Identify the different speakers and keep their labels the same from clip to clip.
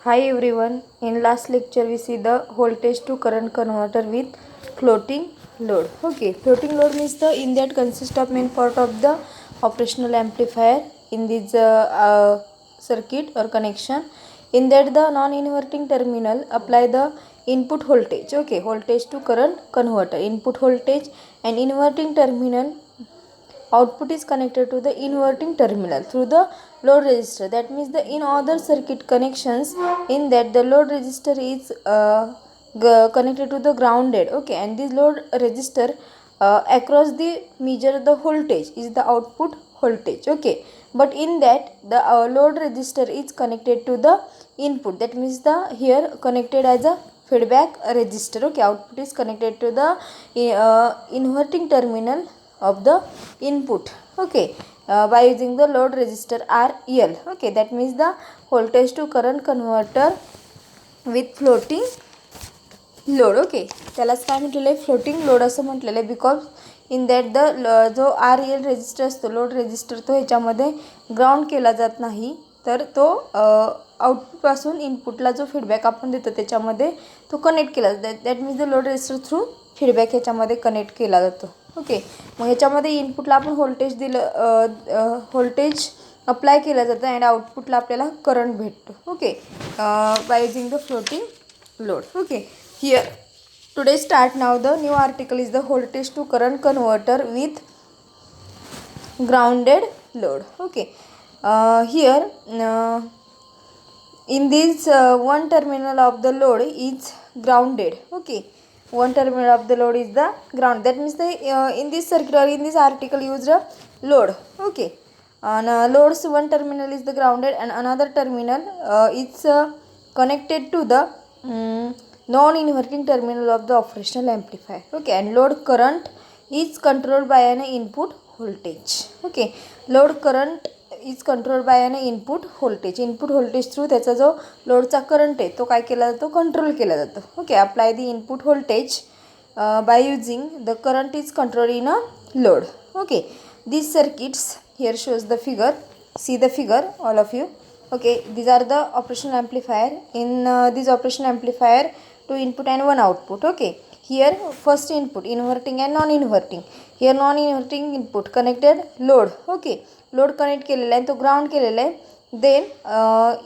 Speaker 1: Hi everyone, in last lecture we see the voltage to current converter with floating load. Okay, floating load means in that consists of main part of the operational amplifier in this circuit or connection. In that the non-inverting terminal apply the input voltage. Okay, voltage to current converter, input voltage, and inverting terminal output is connected to the inverting terminal through the load resistor. That means the in other circuit connections, in that the load resistor is connected to the grounded. Okay, and this load resistor across the measure the voltage is the output voltage. Okay, but in that the load resistor is connected to the input. That means the here connected as a feedback resistor. Okay, output is connected to the inverting terminal of the input. Okay, by using the load resistor RL. Okay, that means the voltage to current converter with floating load. Okay, त्यालाच काय म्हटलेलं आहे, floating load असं म्हटलेलं आहे. Because in that the जो RL resistor असतो, load resistor, तो ह्याच्यामध्ये ग्राउंड केला जात नाही, तर तो आउटपुटपासून इनपुटला जो फीडबॅक आपण देतो त्याच्यामध्ये तो कनेक्ट केला जातो. That means the load resistor through feedback ह्याच्यामध्ये कनेक्ट केला जातो. ओके, मग ह्याच्यामध्ये इनपुटला आपण व्होल्टेज दिलं, व्होल्टेज अप्लाय केलं जातं अँड आउटपुटला आपल्याला करंट भेटतो. Okay, by using the floating load. Okay, here today start now the new article is the voltage to current converter with grounded load. Okay, here in this one terminal of the load is grounded. Okay, one terminal of the load is the ground. That means the in this circuit or in this article used a load. Okay, and load's one terminal is the grounded and another terminal is connected to the non-inverting terminal of the operational amplifier. Okay, and load current is controlled by an input voltage. Okay, load current is controlled by an input voltage. Input voltage through त्याचा जो लोडचा current आहे तो काय केला जातो, control केला जातो. Okay, apply the input voltage by using the current is controlled in a load. Okay, these circuits here shows the figure. See the figure, all of you. Okay, these are the operational amplifier. In this operational amplifier, two input and one output. Okay, here first input inverting and non-inverting. Here non-inverting input connected load. Okay, load connect केलेला आहे, तो ground केलेला आहे. Then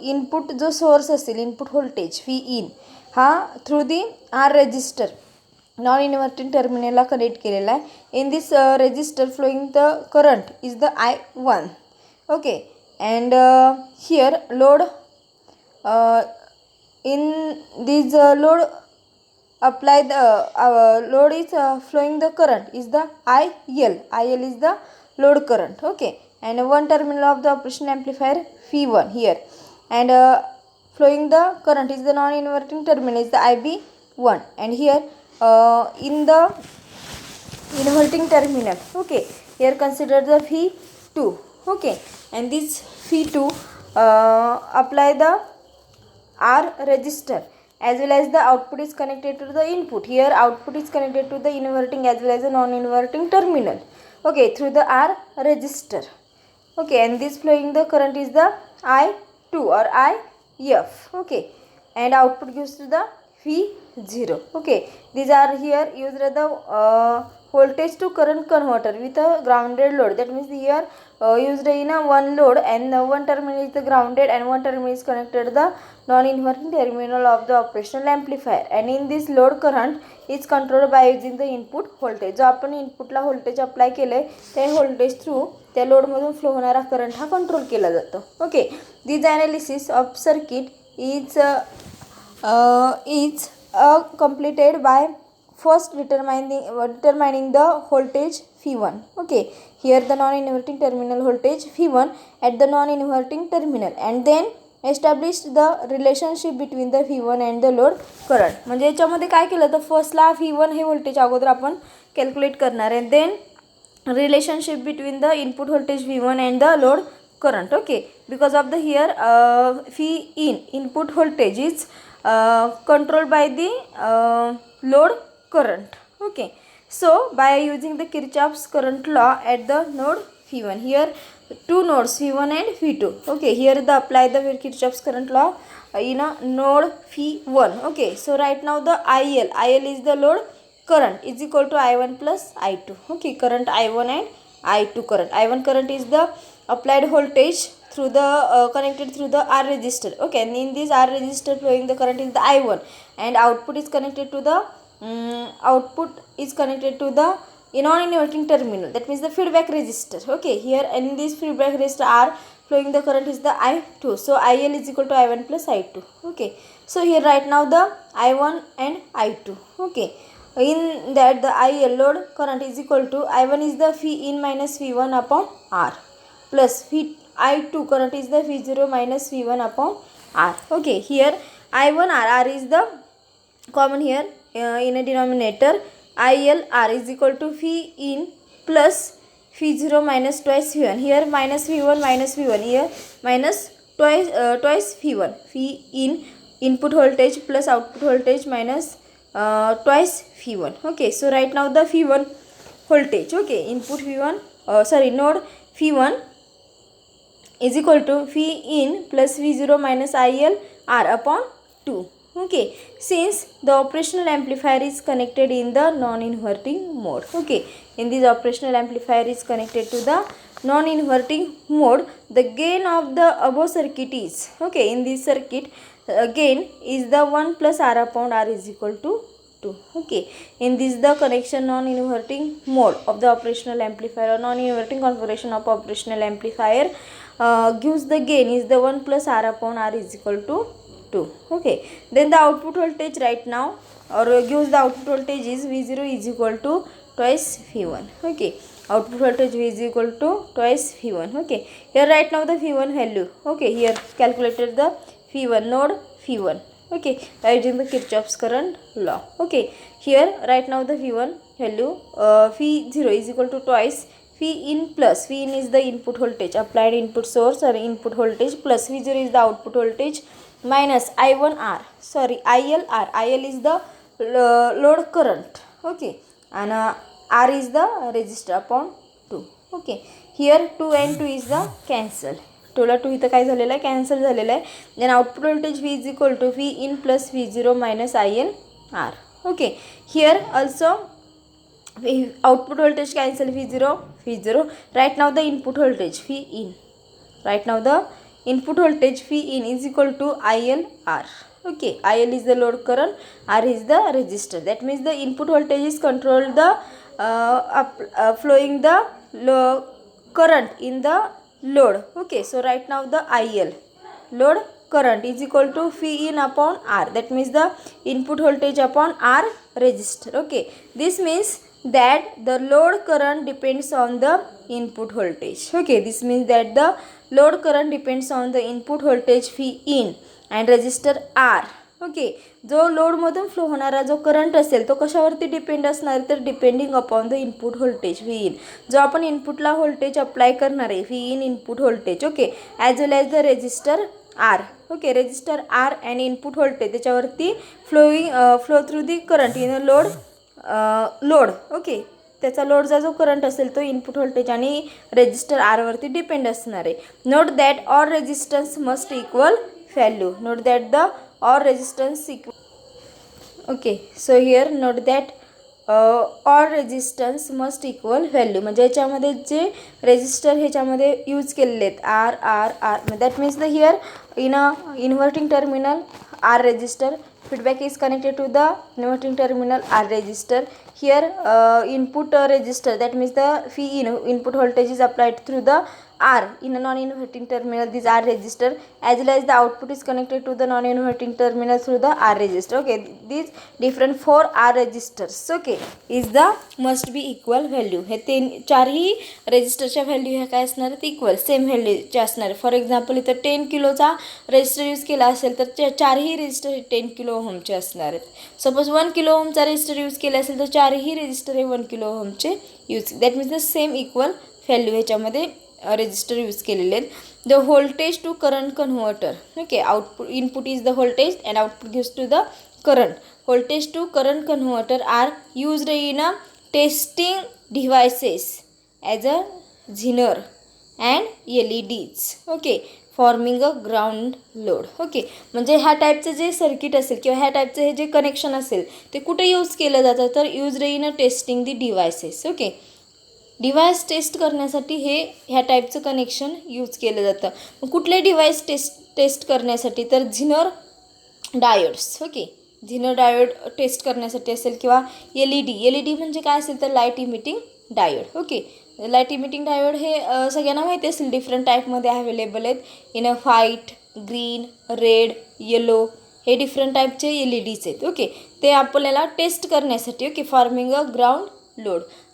Speaker 1: input जो source असेल, input voltage V in, हा through the R resistor non inverting टर्मिनलला connect केलेला आहे. In this resistor flowing the current is the I1. Okay, and here load in this load apply the load is flowing the current is the IL is the load current. Okay, and one terminal of the operation amplifier V1 here, and flowing the current is the non-inverting terminal is the IB1, and here in the inverting terminal. Okay, here consider the V2. Okay, and this V2 apply the R resistor as well as the output is connected to the input. Here output is connected to the inverting as well as the non-inverting terminal. Okay, through the R resistor. Okay, and this flowing the current is the I2 or IF. Okay, and output gives to the V0. Okay, these are here used the voltage to current converter with a grounded load. That means here used in a one load, and one terminal is the grounded and one terminal is connected to the non-inverting terminal of the operational amplifier, and in this load current is controlled by using the input voltage. जो आपण इनपुटला voltage apply केले ते voltage through त्या लोडमधून flow होणारा current हा control केला जातो. Okay, this analysis of circuit is completed by first determining the voltage V1. Okay, here the non-inverting terminal voltage V1 at the non-inverting terminal, and then established the relationship between the V1 and the load current. म्हणजे याच्यामध्ये काय केलं तर फर्स्टला V1 हे voltage अगोदर आपण calculate करणार आहे. Then relationship between the input voltage V1 and the load current. Okay, because of the here V input voltage is controlled by the load current. Okay, so by using the Kirchhoff's current law at the node V1, here two nodes V1 and V2. Okay, here the apply the Kirchhoff's current law in a node V1. Okay, so right now the IL is the load current is equal to I1 plus I2. Okay, current I1 and I2 current. I1 current is the applied voltage through the connected through the R resistor. Okay, and in this R resistor flowing the current is the I1, and output is connected to the non-inverting terminal, that means the feedback resistor. Okay, here in this feedback resistor R flowing the current is the I2, so IL is equal to I1 plus I2. Okay, so here right now the I1 and I2. Okay, in that the IL load current is equal to I1 is the V in minus V1 upon R plus I2 current is the V0 minus V1 upon R. Okay, here I1 R is the common here in a denominator. IL R is equal to V in plus V0 minus twice V1. Here minus V1 minus V1. Here minus twice V1. V in input voltage plus output voltage minus twice V1. Okay, so right now the V1 voltage. Okay, input V1 node V1 is equal to V in plus V0 minus IL R upon 2. Okay, since the operational amplifier is connected in the non-inverting mode. Okay, in this operational amplifier is connected to the non-inverting mode, the gain of the above circuit is, okay, in this circuit gain is the 1 plus R upon R is equal to 2. Okay, in this the connection non-inverting mode of the operational amplifier or non-inverting configuration of operational amplifier gives the gain is the 1 plus R upon R is equal to 2. Okay, then the output voltage right now or gives the output voltage is V0 is equal to twice V1. Okay, output voltage V is equal to twice V1. Okay, here right now the V1 value. Okay, here calculated the V1 node V1. Okay, using the Kirchhoff's current law. Okay, here right now the V1 value V0 is equal to twice V in plus V in is the input voltage, applied input source or input voltage, plus V0 is the output voltage minus I1R, sorry ILR. IL is the load current. Okay, and R is the resistor upon 2. Okay, here 2 and 2 is the cancel. 2 ला 2 इथं काय झालेलं आहे, cancel झालेलं आहे. Then output voltage V is equal to V in plus V0 minus ILR. Okay, here also output voltage cancel V0. Right now the input voltage V in. Right now the input voltage V in is equal to ILR. Okay, IL is the load current, R is the resistor. That means the input voltage is controlled the flowing the current in the load. Okay, so right now the IL load current is equal to V in upon R. That means the input voltage upon R resistor. Okay, this means that the load current depends on the input voltage. Okay, this means that the load current depends on the input voltage V in and resistor R. Okay, जो लोडमधून flow होणारा जो current असेल तो कशावरती depend असणार, तर depending upon the input voltage V in. जो आपण इनपुटला व्होल्टेज अप्लाय करणार आहे V in input voltage. Okay, as well as the resistor R. Okay, resistor R and input voltage त्याच्यावरती flow through the current in load. Okay, त्याचा लोडचा जो current असेल तो इनपुट व्होल्टेज आणि रेजिस्टर आरवरती डिपेंड असणार आहे. Note that all resistance must equal value. Note that the all resistance equal. Okay, so here note that all resistance must equal value. म्हणजे याच्यामध्ये जे रेजिस्टर ह्याच्यामध्ये यूज केलेले आहेत R R R, that means the here in a inverting terminal R resistor, feedback is connected to the inverting terminal R resistor. Here input resistor, that means the V in input voltage is applied through the R in a non-inverting terminal, this R resistor, as well as the output is connected to the non-inverting terminal through the R resistor. Okay, these different 4 R resistors, okay, is the must be equal value. हे चारही रेजिस्टरच्या value ह्या काय असणार आहेत, equal same व्हॅल्यूचे असणार. For example इथं 10 किलोचा resistor use केला असेल तर चारही रेजिस्टर हे 10 किलो ओहमचे असणार आहेत. सपोज 1 किलो ओहमचा रेजिस्टर यूज केला असेल तर चारही रेजिस्टर हे 1 किलो ओहमचे use, that means the same equal value ह्याच्यामध्ये रेजिस्टर यूज केलेले आहेत. The voltage to current converter. Okay, output input is the voltage and output gives to the current. Voltage to current converter are used in a testing devices as a zener. And LEDs. Okay, forming a ground load. Okay, म्हणजे ह्या टाईपचं जे circuit असेल किंवा ह्या टाईपचं हे जे connection असेल ते कुठे यूज केलं जातं, तर use in a testing the devices. Okay, device test करण्यासाठी ह्या टाईपचं कनेक्शन यूज केलं जातं. मग कुठले डिव्हाइस टेस्ट करण्यासाठी, तर zener diodes. Okay, zener diode test करण्यासाठी असेल किंवा LED म्हणजे काय असेल, तर light emitting diode. Okay, light emitting diode हे सगळ्यांना माहिती असेल डिफरंट टाईपमध्ये अवेलेबल आहेत. In a white, green, red, yellow हे डिफरंट टाईपचे LEDs आहेत. ओके, ते आपल्याला टेस्ट करण्यासाठी. Okay, forming a ground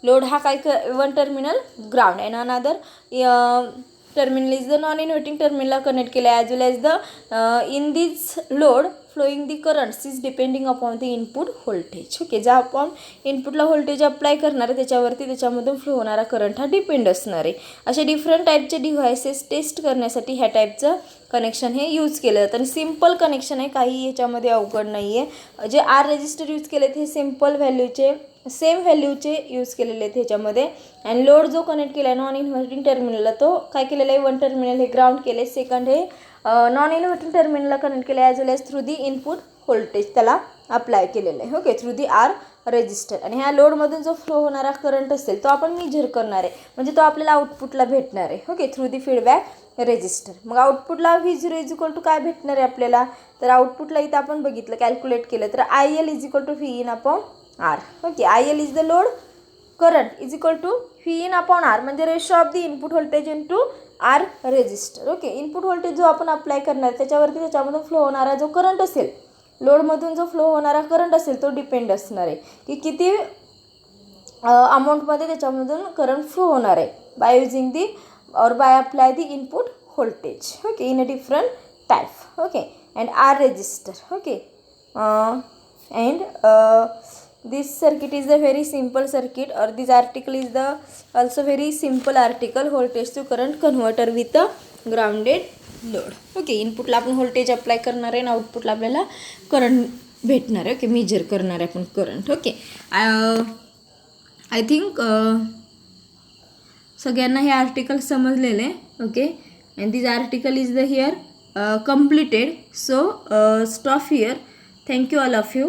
Speaker 1: load हा काय one terminal ground and another terminal is the non inverting टर्मिनलला कनेक्ट केलं as well as the in this load flowing the currents is depending upon the input voltage. Okay, ज्या आपण इनपुटला voltage apply करणार आहे त्याच्यावरती त्याच्यामधून फ्लो होणारा करंट हा डिपेंड असणार आहे. असे डिफरंट टाईपचे डिव्हायसेस टेस्ट करण्यासाठी ह्या टाईपचं कनेक्शन हे यूज केलं जातं. आणि सिम्पल कनेक्शन आहे, काही याच्यामध्ये अवघड नाही आहे. जे R रेजिस्टर यूज केले हे सिम्पल व्हॅल्यूचे सेम व्हॅल्यूचे यूज केलेले आहेत ह्याच्यामध्ये. आणि लोड जो कनेक्ट केला आहे नॉन इन्व्हर्टिंग टर्मिनलला तो काय केलेला आहे, वन टर्मिनल हे ग्राउंड केले, सेकंड हे नॉन इन्व्हर्टिंग टर्मिनलला कनेक्ट केलं as well as through the input voltage त्याला अप्लाय केलेलं आहे. Okay, through the R resistor. आणि ह्या लोडमधून जो फ्लो होणारा करंट असेल तो आपण मेजर करणार आहे, म्हणजे तो आपल्याला आउटपुटला भेटणार आहे. Okay, through the feedback resistor. मग आउटपुटला V0 इज इक्वल टू काय भेटणार आहे आपल्याला, तर आउटपुटला इथं आपण बघितलं कॅल्क्युलेट केलं तर IL is equal to V in upon R. Okay, IL is the load current is equal to V in upon R, म्हणजे ratio of the input voltage in to R resistor. Okay, input voltage जो आपण apply करणार त्याच्यावरती त्याच्यामधून flow होणारा जो current असेल, लोडमधून जो फ्लो होणारा करंट असेल तो डिपेंड असणार आहे की किती अमाऊंटमध्ये त्याच्यामधून करंट फ्लो होणार आहे बाय युझिंग दी और by apply the input voltage. Okay, in a different type. Okay, and R resistor. Okay, and this circuit is a very simple circuit, or this article is the also very simple article, voltage to current converter with a grounded load. Okay, इनपुटला आपण voltage apply करणार आहे आणि आउटपुटला आपल्याला current भेटणार आहे. Okay, major करणार आहे आपण करंट. ओके, आय थिंक सगळ्यांना हे आर्टिकल समजलेलं आहे. Okay, and this article is the here completed. So stop here. Thank you all of you.